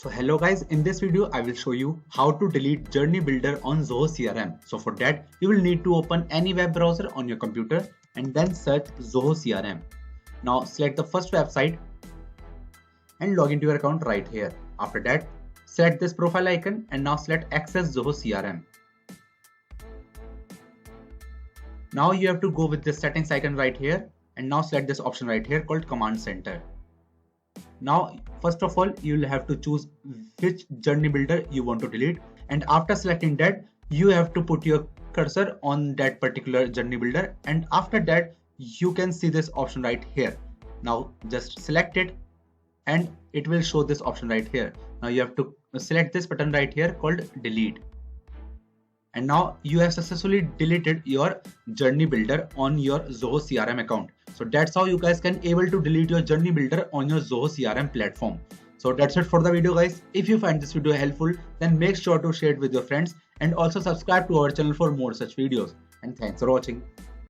So hello guys, in this video I will show you how to delete Journey Builder on Zoho CRM. So for that you will need to open any web browser on your computer and then search Zoho CRM. Now select the first website and log into your account right here. After that select this profile icon and now select Access Zoho CRM. Now you have to go with this settings icon right here and now select this option right here called Command Center. Now first of all you will have to choose which journey builder you want to delete, and after selecting that you have to put your cursor on that particular journey builder, and after that you can see this option right here. Now just select it and it will show this option right here. Now you have to select this button right here called delete, and now you have successfully deleted your journey builder on your Zoho CRM account. So that's how you guys can able to delete your journey builder on your Zoho CRM platform. So that's it for the video guys. If you find this video helpful, then make sure to share it with your friends and also subscribe to our channel for more such videos. And thanks for watching.